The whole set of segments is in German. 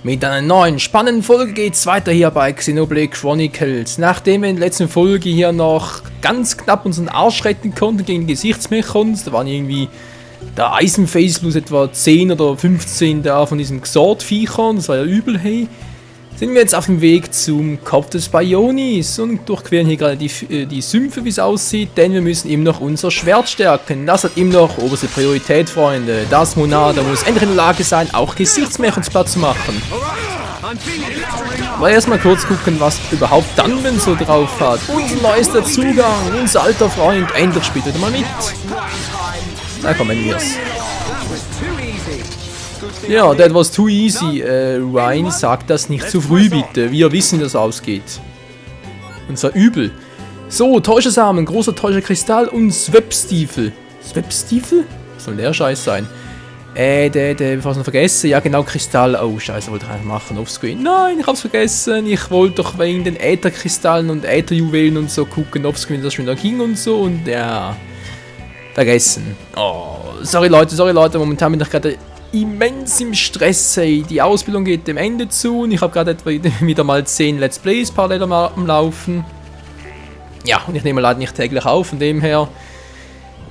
Mit einer neuen spannenden Folge geht's weiter hier bei Xenoblade Chronicles. Nachdem wir in der letzten Folge hier noch ganz knapp unseren Arsch retten konnten gegen die Gesichtsmechons, da waren irgendwie der Eisenface plus etwa 10 oder 15 da von diesen Xord-Viechern, das war ja übel, hey. Sind wir jetzt auf dem Weg zum Kopf des Bionis und durchqueren hier gerade die Sümpfe, wie es aussieht, denn wir müssen ihm noch unser Schwert stärken. Das hat ihm noch oberste Priorität, Freunde. Das Monada muss endlich in der Lage sein, auch Gesichtsmechons platt zu machen. Aber erstmal kurz gucken, was überhaupt Dunban so drauf hat. Unser neuester Zugang, unser alter Freund, endlich spielt er mal mit. Da kommen wir's. Ja, that was too easy. Ryan, sagt das nicht zu früh, bitte. Wir wissen, wie das ausgeht. Und zwar übel. So, Täuschesamen, großer Täuscherkristall und Swepstiefel. Swepstiefel? Was soll der Scheiß sein? Bevor ich noch vergesse. Ja, genau, Kristall. Oh, Scheiße, wollte ich einfach machen offscreen. Nein, ich hab's vergessen. Ich wollte doch wegen den Ätherkristallen und Ätherjuwelen und so gucken, offscreen das schon wieder ging und so. Und ja, vergessen. Oh, sorry Leute. Momentan bin ich gerade immens im Stress, hey. Die Ausbildung geht dem Ende zu und ich habe gerade etwa wieder mal 10 Let's Plays parallel am Laufen. Ja, und ich nehme leider nicht täglich auf, von dem her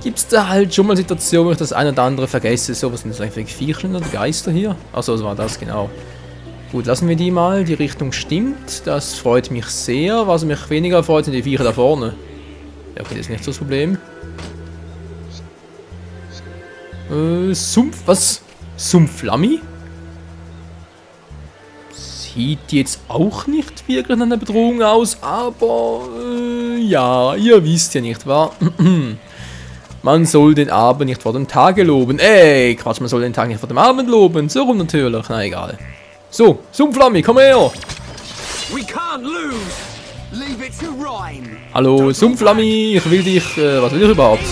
gibt es da halt schon mal Situationen, wo ich das eine oder andere vergesse. So, was sind das eigentlich für Viecher oder Geister hier? Achso, was war das genau? Gut, lassen wir die mal, die Richtung stimmt, das freut mich sehr. Was mich weniger freut, sind die Viecher da vorne. Ja, okay, das ist nicht so das Problem. Sumpf, was? Sumpflammi? Sieht jetzt auch nicht wirklich nach einer Bedrohung aus, aber ja, ihr wisst ja nicht, wahr? Man soll den Abend nicht vor dem Tage loben. Ey, Quatsch, man soll den Tag nicht vor dem Abend loben. So rum natürlich, na egal. So, Sumpflammi, komm her! Hallo, Sumpflammi, ich will dich, was will ich überhaupt?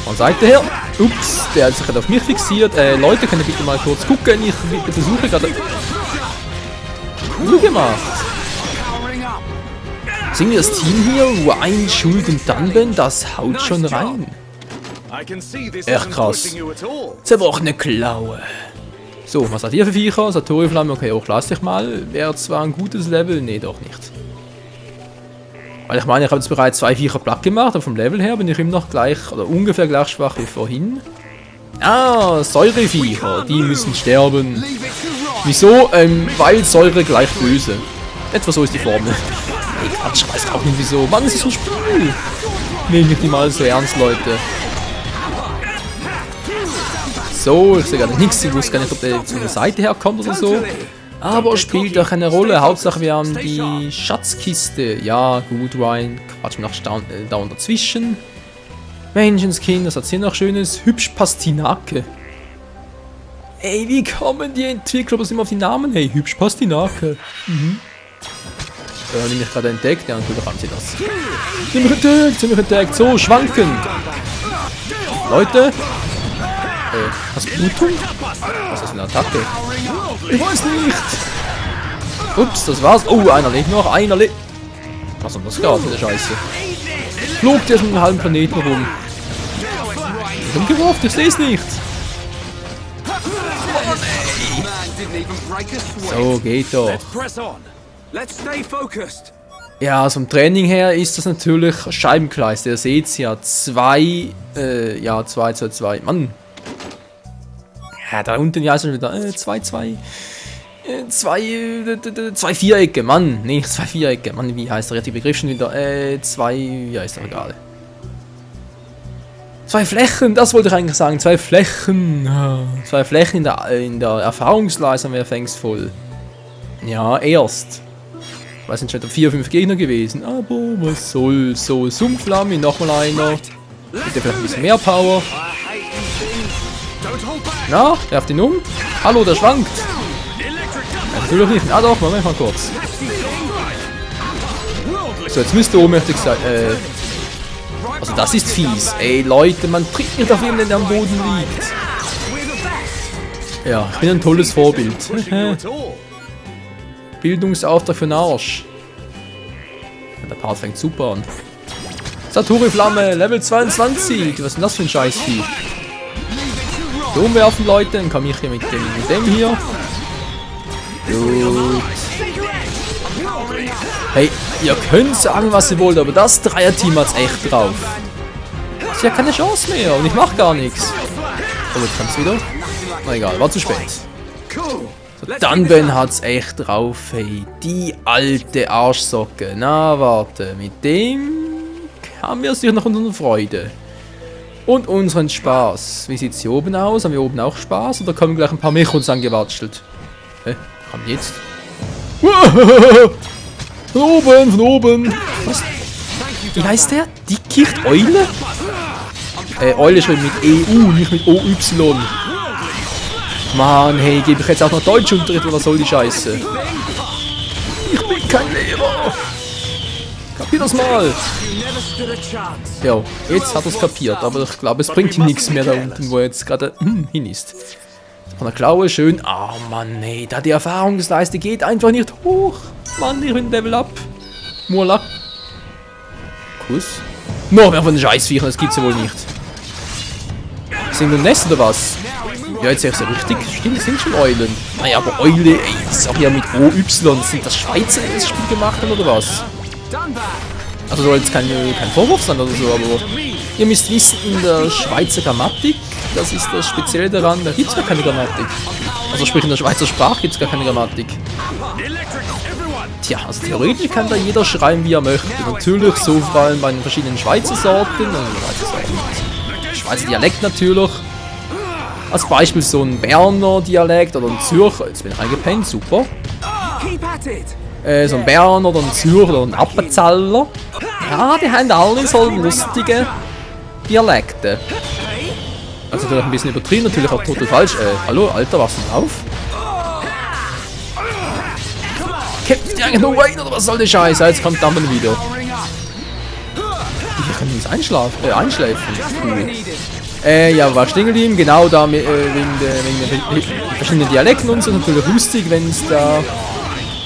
Von Seite her. Ups, der hat sich gerade auf mich fixiert. Leute, könnt ihr bitte mal kurz gucken? Ich versuche gerade... Cool gemacht. Sehen wir das Team hier? Ryan, Schuld und Dunban, das haut schon rein. Echt krass. Zerbrochene Klaue. So, was hat ihr für Viecher? Satori-Flamme, okay, hochlass dich mal. Wäre zwar ein gutes Level, nee, doch nicht. Weil ich meine, ich habe jetzt bereits 2 Viecher platt gemacht, aber vom Level her bin ich immer noch gleich, oder ungefähr gleich schwach wie vorhin. Ah, Säureviecher, die müssen sterben. Wieso? Weil Säure gleich böse. Etwa so ist die Formel. Ey, Quatsch, ich weiß auch nicht wieso. Mann, das ist so ein Spiel. Nehme ich die mal so ernst, Leute. So, ich sehe gerade nichts, ich wusste gar nicht, ob der von der Seite herkommt oder so. Aber spielt doch eine Rolle. Hauptsache wir haben die Schatzkiste. Ja, gut, Ryan. Quatsch, noch dauernd dazwischen. Menschenskind, das hat hier noch Schönes. Hübsch Pastinake. Ey, wie kommen die Entwickler bloß immer auf die Namen? Hey, Hübsch Pastinake. Haben die mich gerade entdeckt? Ja, natürlich haben sie das. Sind mich entdeckt. So, schwanken. Leute. Hast du Blutung? Was ist das für eine Attacke? Ich weiß nicht. Ups, das war's. Oh, einer lebt noch. Was soll das gerade für eine Scheiße? Flog der schon einen halben Planeten rum. Ich bin geworfen, ich seh's nicht. So, geht doch. Ja, vom Training her ist das natürlich Scheibenkreis. Ihr seht's ja. 2, 2. Mann. Ja, da unten ja ist schon wieder 2 Vierecke, Mann. Nee, nicht 2 Vierecke. Mann, wie heißt der richtige Begriff schon wieder? 2, ja, ist doch egal. 2 Flächen, das wollte ich eigentlich sagen. 2 Flächen. 2 Flächen in der Erfahrungsleistung wäre fängstvoll. Ja, erst. Ich weiß nicht, schon 4, 5 Gegner gewesen. Aber was soll's. So, Sumpflammi, nochmal einer. Bitte vielleicht ein bisschen mehr Power. Na, werft ihn um. Hallo, der schwankt. Ja, natürlich nicht. Ah doch, Moment mal kurz. So, jetzt müsste ohnmächtig sein. Also das ist fies. Ey, Leute, man tritt nicht auf jemanden, der am Boden liegt. Ja, ich bin ein tolles Vorbild. Bildungsauftrag für den Arsch. Ja, der Part fängt super an. Satori-Flamme, Level 22. Was ist denn das für ein Scheißvieh? Umwerfen, Leute, dann komme ich hier mit dem hier. Gut. Hey, ihr könnt sagen, was ihr wollt, aber das Dreierteam hat's echt drauf. Ich habe keine Chance mehr und ich mach gar nichts. Oh, jetzt kommt's wieder. Na egal, war zu spät. So, Dunban hat's echt drauf, hey. Die alte Arschsocke. Na, warte, mit dem haben wir sicher noch unsere Freude. Und unseren Spaß. Wie sieht's hier oben aus? Haben wir oben auch Spaß? Oder kommen gleich ein paar Mechons angewatschelt? Hä? Kommt jetzt? Von oben, von oben. Was? Wie heißt der? Dickicht Eule? Eule schreibt mit EU, nicht mit OY. Mann, hey, gebe ich jetzt auch noch Deutschunterricht oder was soll die Scheiße? Ich bin kein Lehrer. Kapier das mal. Ja, jetzt hat er es kapiert, aber ich glaube, es bringt ihm nichts mehr da unten, wo er jetzt gerade hin ist. Von der Klaue schön. Ah, Mann, nee, da die Erfahrungsleiste geht einfach nicht hoch. Mann, ich bin Level Up. Murla. Kuss. Noch mehr von den Scheißviechern, das gibt's ja wohl nicht. Sind wir ein Nest oder was? Ja, jetzt sehe ich es ja richtig. Stimmt, das sind schon Eulen. Naja, aber Eule, ey, das ist auch ja mit OY. Sind das Schweizer, die das Spiel gemacht haben oder was? Also soll jetzt kein Vorwurf sein oder so, aber ihr müsst wissen, in der Schweizer Grammatik, das ist das Spezielle daran, da gibt es gar keine Grammatik. Also sprich, in der Schweizer Sprache gibt es gar keine Grammatik. Tja, also theoretisch kann da jeder schreiben, wie er möchte. Natürlich so vor allem bei den verschiedenen Schweizer Sorten, Schweizer Dialekt natürlich. Als Beispiel so ein Berner Dialekt oder ein Zürcher, jetzt bin ich eingepennt, super. So ein Berner oder ein Zürcher oder ein Appenzeller. Ja, die haben alle so lustige Dialekte. Also natürlich ein bisschen übertrieben, natürlich auch total falsch. Hallo, Alter, was ist denn auf? Kämpft ihr eigentlich nur rein oder was soll die Scheiße? Jetzt kommt dann wieder. Ich kann nicht einschläfen. Cool. Ja, war stehen geblieben, genau da wegen den verschiedenen Dialekten und so. Natürlich lustig, wenn es da,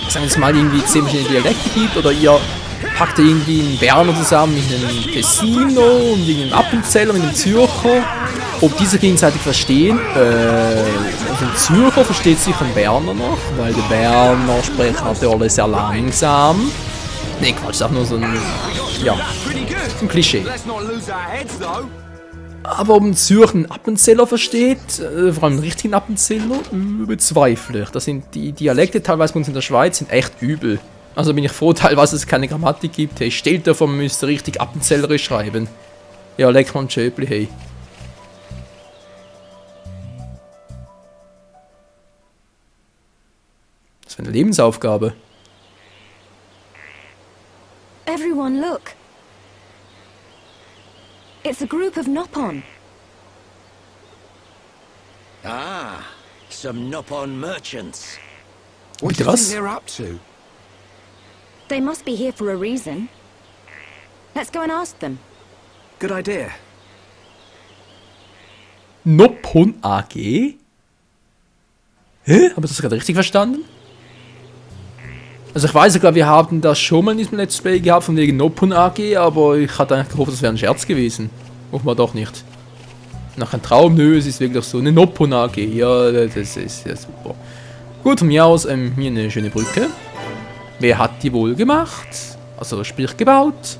sagen wir jetzt mal, irgendwie 10 verschiedene Dialekte gibt oder ihr packt irgendwie einen Berner zusammen mit einem Tessino und einen Appenzeller mit einem Zürcher. Ob diese gegenseitig verstehen, also ein Zürcher versteht sich ein Berner noch, weil der Berner spricht natürlich sehr langsam. Ne, Quatsch, ist auch nur so ein, ja, so ein Klischee. Aber ob ein Zürcher einen Appenzeller versteht, vor allem einen richtigen Appenzeller, bezweifle ich. Das sind die Dialekte teilweise bei uns in der Schweiz sind echt übel. Also bin ich froh, teilweise es keine Grammatik gibt. Hey, stellt dir vor, man müsste richtig Appenzellerisch schreiben. Ja, leck mal ein Schöpli, hey. Das wäre eine Lebensaufgabe. Everyone, look. It's a group of Nopon. Ah, some Nopon merchants. What do you think they're up to? They must be here for a reason. Let's go and ask them. Good idea. Nopon AG? Hä? Habe ich das gerade richtig verstanden? Also ich weiß, ich glaube, wir haben das schon mal in diesem Let's Play gehabt von wegen Nopon AG, aber ich hatte eigentlich gehofft, das wäre ein Scherz gewesen. Offenbar doch nicht. Nach einem Traum, nö, es ist wirklich so eine Nopon AG. Ja, das ist ja super. Gut, von mir aus, hier eine schöne Brücke. Wer hat die wohl gemacht? Also sprich gebaut.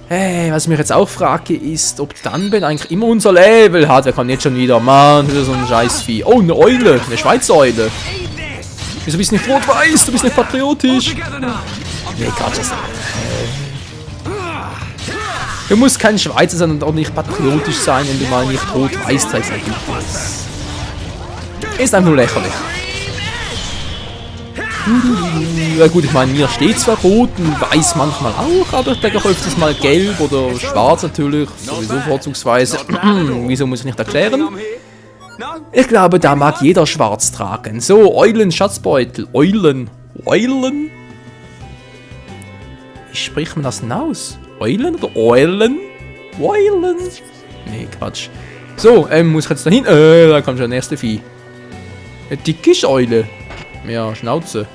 Hey, was ich mich jetzt auch frage, ist, ob Dunban eigentlich immer unser Level hat. Wer kann jetzt schon wieder? Mann, wieder so ein Scheißvieh. Oh, eine Eule, eine Schweizer Eule. Wieso bist du nicht rot-weiß? Du bist nicht patriotisch. Nee, Quatsch. Du musst kein Schweizer sein und auch nicht patriotisch sein, wenn du mal nicht rot-weiß trägst. Ist einfach nur lächerlich. Ja gut, ich meine, mir steht zwar rot und weiß manchmal auch, aber ich denke auch öfters mal gelb oder schwarz natürlich, sowieso vorzugsweise. Wieso muss ich nicht erklären? Ich glaube, da mag jeder schwarz tragen. So, Eulen, Schatzbeutel. Eulen. Eulen? Wie spricht man das denn aus? Eulen oder Eulen? Eulen? Nee, Quatsch. So, muss ich jetzt dahin? Da kommt schon der nächste Vieh. Eine dicke Eule. Ja, Schnauze.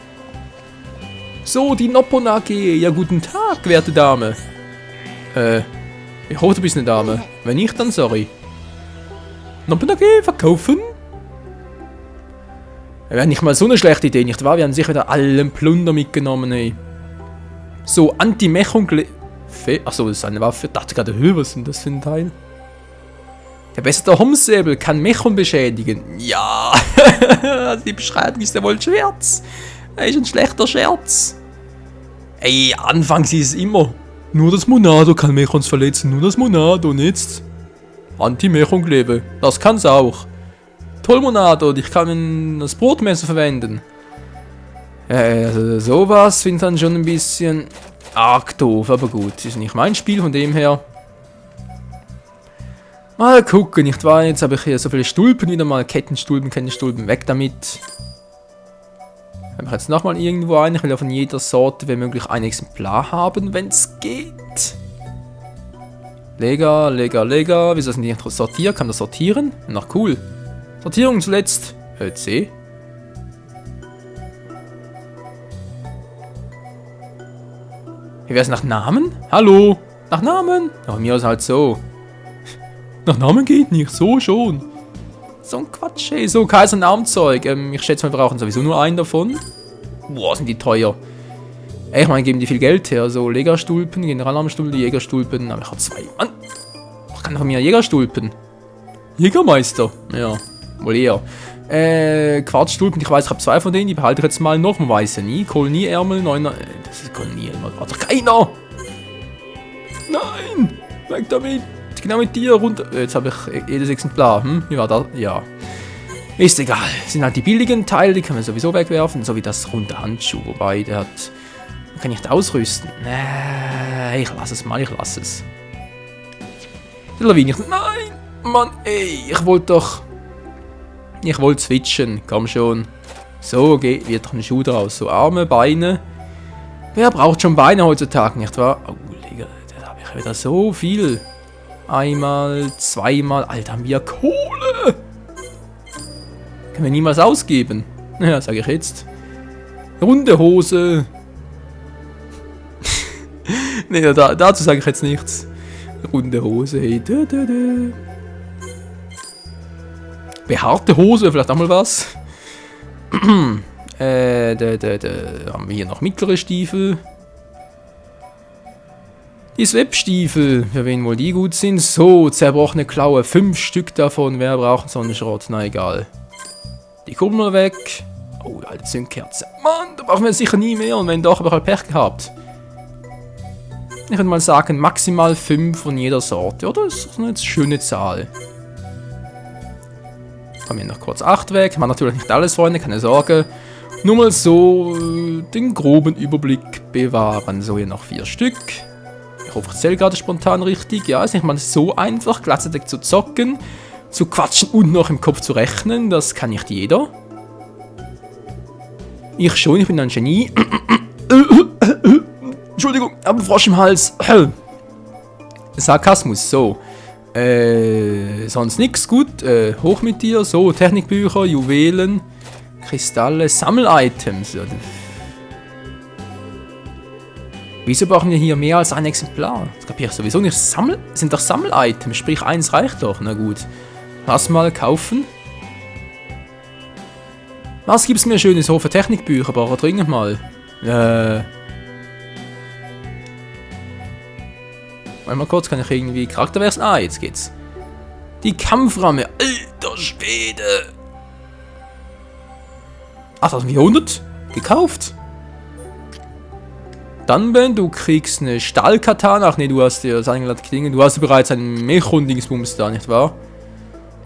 So, die Nopon AG. Ja, guten Tag, werte Dame. Ich hoffe, du bist eine Dame. Wenn nicht, dann sorry. Nopon AG verkaufen? Wäre nicht mal so eine schlechte Idee, nicht wahr? Wir haben sicher wieder allen Plunder mitgenommen, ey. So, Anti-Mechung... Achso, das ist eine Waffe. Ich dachte gerade, was ist denn das für ein Teil? Der beste Homsäbel kann Mechon beschädigen. Ja, die Beschreibung ist ja wohl ein Scherz. Das ist ein schlechter Scherz. Ey, anfangs hieß es immer, nur das Monado kann Mechons verletzen, nur das Monado und jetzt Anti-Mechon-Klebe. Das kann's auch. Toll, Monado, ich kann das Brotmesser verwenden. Also sowas finde ich dann schon ein bisschen arg doof, aber gut, ist nicht mein Spiel, von dem her. Mal gucken, nicht wahr? Jetzt habe ich hier so viele Stulpen wieder mal. Kettenstulpen, weg damit. Habe ich jetzt nochmal irgendwo einen. Ich will ja von jeder Sorte, wenn möglich, ein Exemplar haben, wenn es geht. Lega. Wieso ist das nicht sortiert? Kann das sortieren? Na cool. Sortierung zuletzt. C. Wie wäre es nach Namen? Hallo? Nach Namen? Ja, mir ist halt so. Nach Namen geht nicht, so schon. So ein Quatsch, ey. So, Kaiser und Armzeug. Ich schätze, wir brauchen sowieso nur einen davon. Boah, sind die teuer. Ey, ich meine, geben die viel Geld her. So, Lega-Stulpen, Generalarmstulpen, Jägerstulpen. Aber ich habe 2. Mann! Ich kann doch mehr Jägerstulpen. Jägermeister. Ja, wohl eher. Quarzstulpen, ich weiß, ich habe 2 von denen. Die behalte ich jetzt mal noch. Man weiß ja nie. Kolonieärmel, 9er. Das ist Kolonieärmel. Hat doch keiner! Nein! Weg damit! Genau mit dir runter. Jetzt habe ich jedes Exemplar. Wie war das? Ja. Ist egal. Das sind halt die billigen Teile, die können wir sowieso wegwerfen. So wie das runde Handschuh. Wobei, der hat... Man kann nicht ausrüsten. Nee, ich lasse es mal, ich lasse es. Die Lawine. Nein! Mann, ey, ich wollte doch... Ich wollte switchen. Komm schon. So, wird doch ein Schuh draus. So, Arme, Beine. Wer braucht schon Beine heutzutage, nicht wahr? Oh, Digga, da habe ich wieder so viel. Einmal, zweimal. Alter, haben wir Kohle! Können wir niemals ausgeben. Ja, sage ich jetzt. Runde Hose. Nee, dazu sage ich jetzt nichts. Runde Hose, hey. Behaarte Hose, vielleicht auch mal was. Haben wir hier noch mittlere Stiefel. Die Swap-Stiefel, für wen wohl die gut sind. So, zerbrochene Klaue, 5 Stück davon. Wer braucht so einen Schrott? Na egal. Die Kurbel mal weg. Oh, alte Zündkerze. Mann, da brauchen wir sicher nie mehr. Und wenn doch, habe ich halt Pech gehabt. Ich würde mal sagen, maximal 5 von jeder Sorte. Oder? Das ist eine schöne Zahl. Haben wir noch kurz 8 weg. Man natürlich nicht alles, Freunde, keine Sorge. Nur mal so den groben Überblick bewahren. So, hier noch 4 Stück. Ich hoffe, ich zähle gerade spontan richtig. Ja, ist nicht mal so einfach, gleichzeitig zu zocken, zu quatschen und noch im Kopf zu rechnen. Das kann nicht jeder. Ich schon, ich bin ein Genie. Entschuldigung, ich habe einen Frosch im Hals. Sarkasmus, so. Sonst nichts, gut. Hoch mit dir. So, Technikbücher, Juwelen, Kristalle, Sammel-Items. Wieso brauchen wir hier mehr als ein Exemplar? Das kapiere ich sowieso nicht. Sind doch Sammel-Items, sprich 1 reicht doch. Na gut. Lass mal kaufen. Was gibt's mir schönes? So für Technikbücher, brauche ich dringend mal. Einmal kurz, kann ich irgendwie Charakter wechseln? Ah, jetzt geht's. Die Kampframme. Alter Schwede. 8400? Gekauft. Dann, Ben, du kriegst eine Stahlkatana. Ach nee, du hast ja du hast bereits einen Mechon-Dingsbums da, nicht wahr?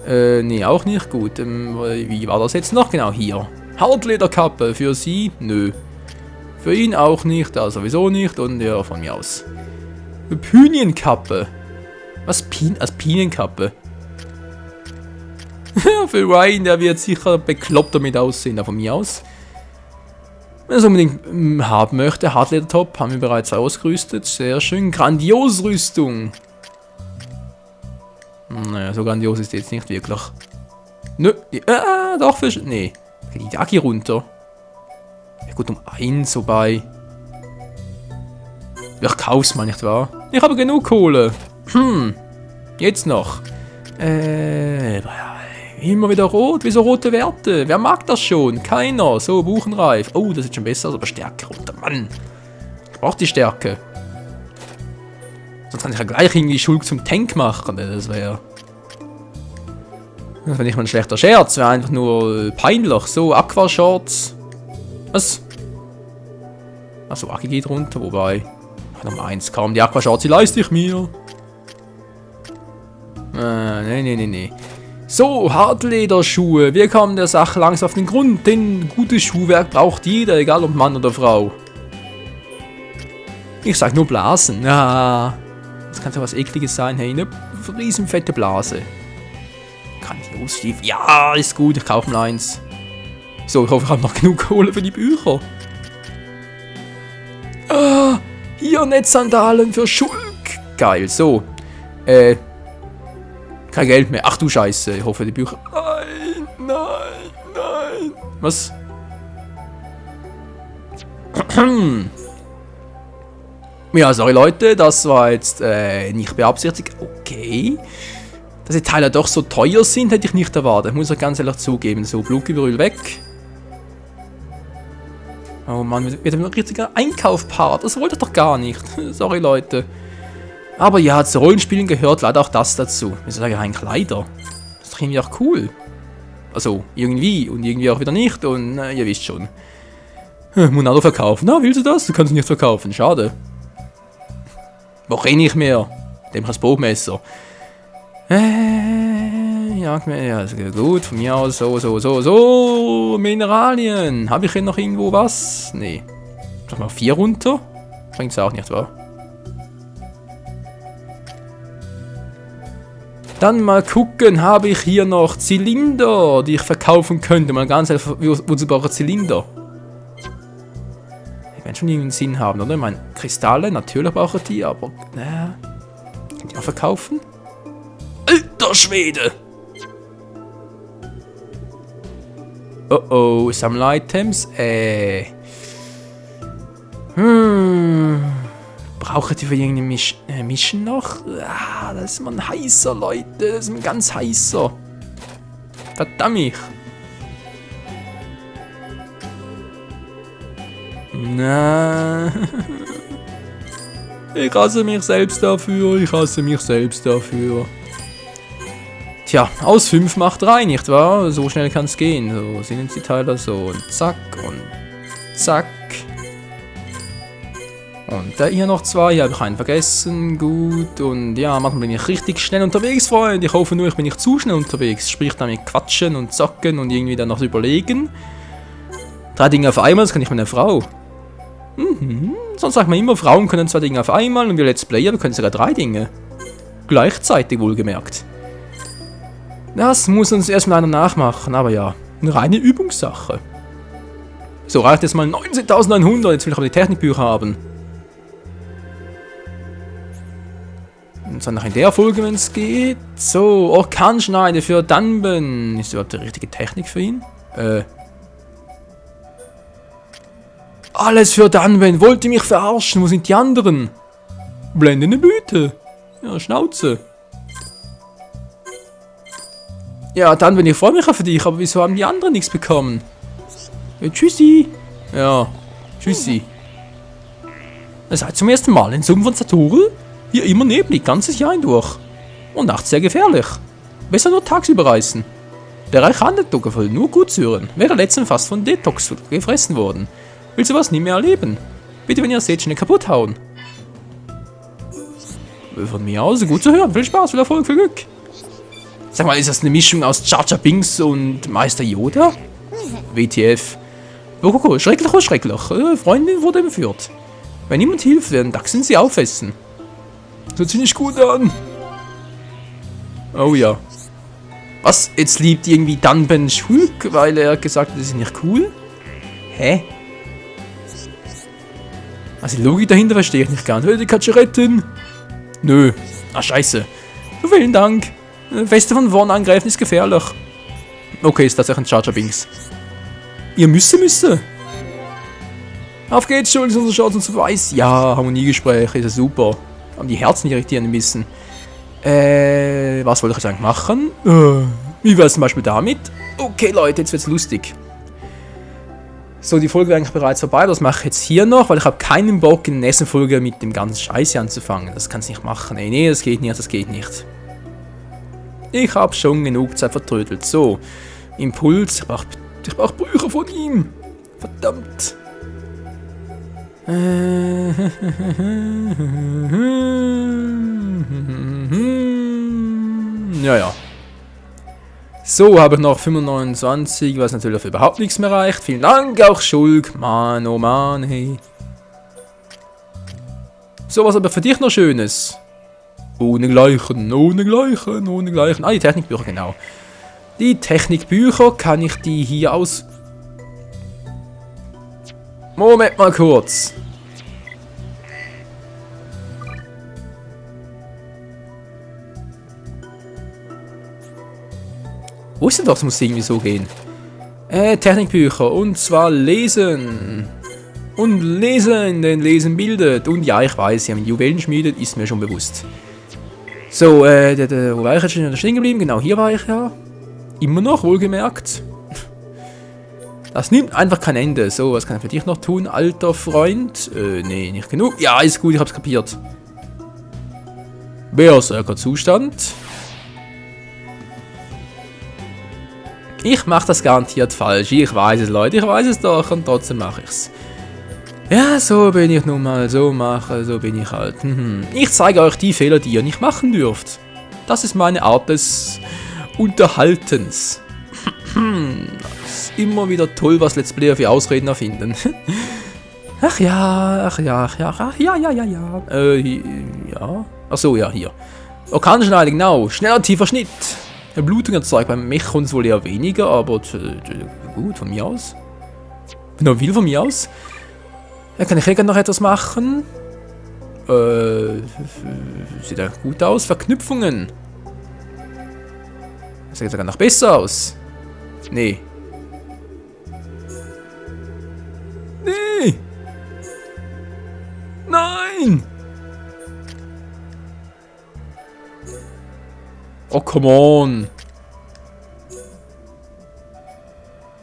Nee, auch nicht. Gut, wie war das jetzt noch? Genau, hier. Hartlederkappe für sie? Nö. Für ihn auch nicht, da sowieso nicht und ja, von mir aus. Pinienkappe. Was? Pinienkappe? Für Ryan, der wird sicher bekloppt damit aussehen, da von mir aus. Wenn er es unbedingt haben möchte, Hartledertop haben wir bereits ausgerüstet. Sehr schön. Grandios-Rüstung. Naja, so grandios ist die jetzt nicht wirklich. Nö, doch, für... Nee. Die Jacke runter. Ja gut, um 1 vorbei. Ich kauf's mal, nicht wahr? Ich habe genug Kohle. Jetzt noch. Immer wieder rot. Wieso rote Werte? Wer mag das schon? Keiner. So, buchenreif. Oh, das ist schon besser, aber Stärke runter. Mann. Ich brauche die Stärke. Sonst kann ich ja gleich irgendwie Schulk zum Tank machen. Das wäre nicht mal ein schlechter Scherz. Wäre einfach nur peinlich. So, Aquashorts. Was? Achso, Aki geht runter. Wobei. Nummer 1. Kaum die Aquashorts, die leiste ich mir. Nee. So, Hartlederschuhe. Wir kommen der Sache langsam auf den Grund, denn gutes Schuhwerk braucht jeder, egal ob Mann oder Frau. Ich sag nur Blasen. Ja, das kann ja was Ekliges sein. Hey, eine riesenfette Blase. Grandios, Stiefel. Ja, ist gut, ich kaufe mal eins. So, ich hoffe, ich habe noch genug Kohle für die Bücher. Ah, hier Netzsandalen für Schulk. Geil, so. Kein Geld mehr. Ach du Scheiße. Ich hoffe, die Bücher... Nein. Was? Ja, sorry Leute. Das war jetzt nicht beabsichtigt. Okay. Dass die Teile doch so teuer sind, hätte ich nicht erwartet. Ich muss auch ganz ehrlich zugeben. So, Blutgebrüll weg. Oh Mann, wieder ein richtiger Einkaufpart. Das wollte ich doch gar nicht. Sorry Leute. Aber ja, zu Rollenspielen gehört leider auch das dazu. Wieso sage ich ein Kleider? Das ist doch irgendwie auch cool. Also, irgendwie und irgendwie auch wieder nicht und ihr wisst schon. Monado verkaufen. Na, willst du das? Du kannst es nicht verkaufen. Schade. Wo renne ich mehr? Dem das Bogenmesser. Ja, also gut. Von mir aus so. Mineralien. Habe ich hier noch irgendwo was? Nee. Sag mal 4 runter. Bringt es auch nicht, wahr? Dann mal gucken, habe ich hier noch Zylinder, die ich verkaufen könnte. Mal ganz ehrlich, wozu brauche ich Zylinder? Die werden schon irgendeinen Sinn haben, oder? Ich meine, Kristalle, natürlich brauche ich die, aber... Kann die auch verkaufen? Alter Schwede! Oh, Sammel-Items, Brauche die für irgendeine Mission noch? Ah, das ist mal ein heißer, Leute. Das ist ein ganz heißer. Verdammt. Na. Ich hasse mich selbst dafür. Tja, aus 5 macht 3, nicht wahr? So schnell kann es gehen. So sind die Teile so. Und zack und zack. Und da hier noch 2, hier habe ich einen vergessen, gut, und ja, manchmal bin ich richtig schnell unterwegs, Freunde, ich hoffe nur, ich bin nicht zu schnell unterwegs, sprich damit quatschen und zocken und irgendwie dann noch überlegen. 3 Dinge auf einmal, das kann ich mit einer Frau. Sonst sagt man immer, Frauen können 2 Dinge auf einmal und wir Let's Player, wir können sogar 3 Dinge. Gleichzeitig wohlgemerkt. Das muss uns erstmal einer nachmachen, aber ja, eine reine Übungssache. So, reicht jetzt mal 19.100, jetzt will ich aber die Technikbücher haben. Und zwar noch in der Folge, wenn es geht. So, Orkanschneide für Dunban. Ist überhaupt die richtige Technik für ihn? Alles für Dunban. Wollt ihr mich verarschen? Wo sind die anderen? Blendende Blüte. Ja, Schnauze. Ja, Dunban, ich freue mich auf dich, aber wieso haben die anderen nichts bekommen? Ja, tschüssi. Ja, tschüssi. Ihr seid zum ersten Mal in Sumpf von Saturn? Hier immer neblig, ganzes Jahr hindurch. Und nachts sehr gefährlich. Besser nur tagsüber reisen. Der Reich handelt voll nur Gutsyren. Wäre letztens fast von Detox gefressen worden. Willst du was nie mehr erleben? Bitte, wenn ihr seht, schnell kaputt hauen. Von mir aus, gut zu hören. Viel Spaß, viel Erfolg, viel Glück. Sag mal, ist das eine Mischung aus Jar Jar Binks und Meister Yoda? WTF. Oh, schrecklich, oh, schrecklich. Freundin wurde entführt. Wenn niemand hilft, werden Dachsen sie aufessen. Das hört sich nicht gut an. Oh ja. Was? Jetzt liebt irgendwie Dunban Schulk, weil er gesagt hat, das ist nicht cool? Hä? Also die Logik dahinter verstehe ich nicht ganz. Will die Katze retten? Nö. Ah, scheiße. Vielen Dank. Feste von vorn angreifen ist gefährlich. Okay, ist tatsächlich ein Jar Jar Binks. Ihr müsse. Auf geht's, Schulz, unser Schatz und so weiß. Ja, Harmoniegespräch, ist ja super. Aber die Herzen irritieren ein bisschen. Was wollte ich jetzt eigentlich machen? Wie wäre es zum Beispiel damit? Okay, Leute, jetzt wird's lustig. So, die Folge wäre eigentlich bereits vorbei. Das mache ich jetzt hier noch, weil ich habe keinen Bock, in der nächsten Folge mit dem ganzen Scheiße anzufangen. Das kann's nicht machen. Ey, nee, das geht nicht, das geht nicht. Ich habe schon genug Zeit vertrödelt. So, Impuls. Ich brauch Bücher von ihm. Verdammt. Ja. So, habe ich noch 25, was natürlich für überhaupt nichts mehr reicht. Vielen Dank, auch Schulk. Mann, oh Mann, hey. So, was aber für dich noch Schönes? Ohne Gleichen. Ah, die Technikbücher, genau. Die Technikbücher, kann ich die hier aus... Moment mal kurz. Wusste doch, es muss irgendwie so gehen. Technikbücher. Und zwar lesen. Und lesen, denn Lesen bildet. Und ja, ich weiß, sie haben Juwelen schmiedet, ist mir schon bewusst. So, wo war ich jetzt schon stehen geblieben? Genau, hier war ich ja. Immer noch, wohlgemerkt. Das nimmt einfach kein Ende. So, was kann ich für dich noch tun, alter Freund? Nee, nicht genug. Ja, ist gut, ich hab's kapiert. Berserker Zustand. Ich mach das garantiert falsch. Ich weiß es, Leute. Ich weiß es doch. Und trotzdem mache ich's. Ja, so bin ich nun mal. So bin ich halt. Ich zeige euch die Fehler, die ihr nicht machen dürft. Das ist meine Art des Unterhaltens. Ist immer wieder toll, was Let's Player für Ausreden erfinden. Ach ja. Ja. Achso, ja, hier. Orkanschneide, genau. Schneller, tiefer Schnitt. Blutung erzeugt. Beim Mech uns wohl eher weniger, aber gut, von mir aus. Wenn er will, von mir aus. Kann ich hier noch etwas machen? Sieht eigentlich gut aus. Verknüpfungen. Das sieht sogar noch besser aus. Nee. Nein! Oh, come on.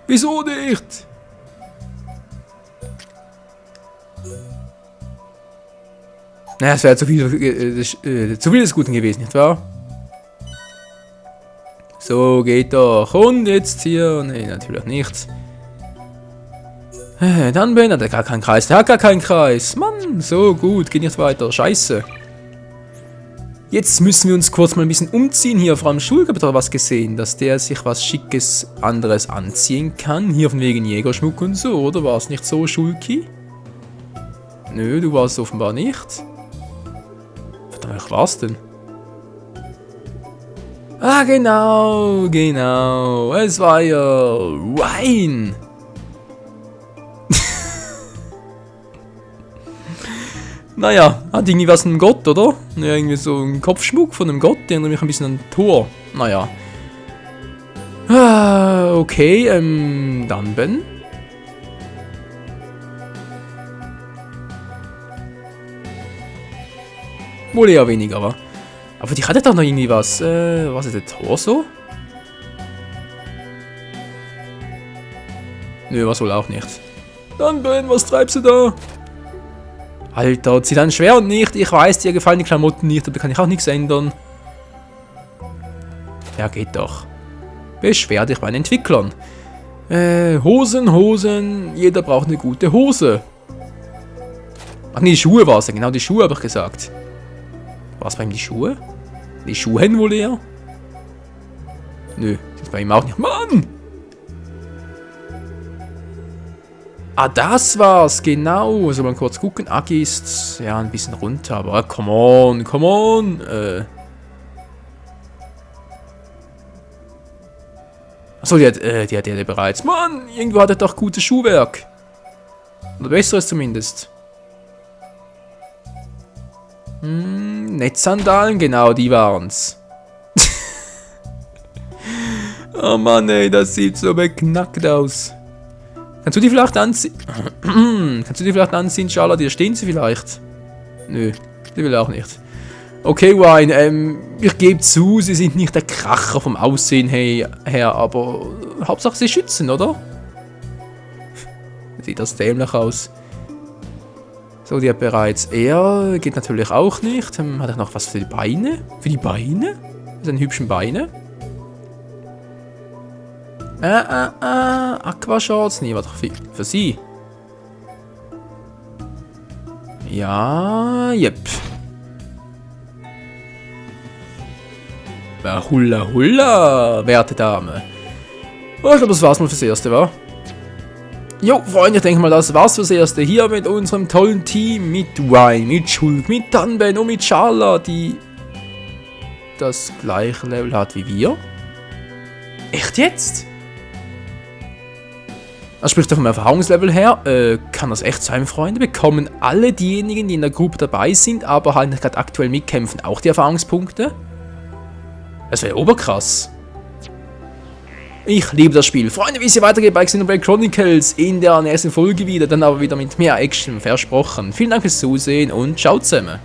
Wieso nicht? Naja, es wäre zu viel des Guten gewesen, nicht wahr? So, geht doch. Und jetzt hier... Nee, natürlich nicht. Dann bin ich... gar keinen Kreis. Der hat gar keinen Kreis. Mann, so gut. Geht nicht weiter. Scheiße. Jetzt müssen wir uns kurz mal ein bisschen umziehen. Hier vor allem Schulk habe ich doch was gesehen, dass der sich was Schickes anderes anziehen kann. Hier von wegen Jägerschmuck und so, oder? War es nicht so, Schulki? Nö, du warst offenbar nicht. Verdammt, was war's denn? Ah, genau. Es war ja Wein. Naja, hat irgendwie was ein Gott, oder? Ja, irgendwie so ein Kopfschmuck von einem Gott, der erinnert mich ein bisschen an Thor. Naja. Okay, dann Ben. Wohl eher weniger, wa? Aber die hatte doch noch irgendwie was. Was ist der Torso? Nö, was wohl auch nicht. Dann Ben, was treibst du da? Alter, zieh dann schwer und nicht. Ich weiß, dir gefallen die Klamotten nicht, aber kann ich auch nichts ändern. Ja, geht doch. Beschwer dich bei den Entwicklern. Hosen. Jeder braucht eine gute Hose. Ach nee, die Schuhe war es ja. Genau, die Schuhe habe ich gesagt. War es bei ihm die Schuhe? Die Schuhe wohl eher? Nö, das ist bei ihm auch nicht. Mann! Ah, das war's, genau. Soll man kurz gucken. Agi ist ja ein bisschen runter, aber come on. Achso, die hat er bereits. Mann, irgendwo hat er doch gutes Schuhwerk. Oder besseres zumindest. Netzsandalen, genau, die waren's. Oh Mann, ey, das sieht so beknackt aus. Kannst du die vielleicht anziehen? Schala? Dir stehen sie vielleicht? Nö, die will auch nicht. Okay, Ryan, ich gebe zu, sie sind nicht der Kracher vom Aussehen her, aber Hauptsache sie schützen, oder? Sieht das dämlich aus. So, die hat bereits. Er geht natürlich auch nicht. Hat er noch was für die Beine? Für die Beine? Seine hübschen Beine. Aquashorts. Nee, war doch für sie. Ja, yep. Hulla hulla, werte Dame. Oh, ich glaube, das war's mal fürs Erste, wa? Jo, Freunde, ich denke mal, das war's fürs Erste hier mit unserem tollen Team. Mit Ryan, mit Shulk, mit Dunban und mit Charla, die das gleiche Level hat wie wir. Echt jetzt? Das spricht doch vom Erfahrungslevel her. Kann das echt sein, Freunde? Bekommen alle diejenigen, die in der Gruppe dabei sind, aber halt gerade aktuell mitkämpfen, auch die Erfahrungspunkte? Das wäre oberkrass. Ich liebe das Spiel. Freunde, wie es hier weitergeht bei Xenoblade Chronicles in der nächsten Folge wieder, dann aber wieder mit mehr Action versprochen. Vielen Dank fürs Zusehen und ciao zusammen.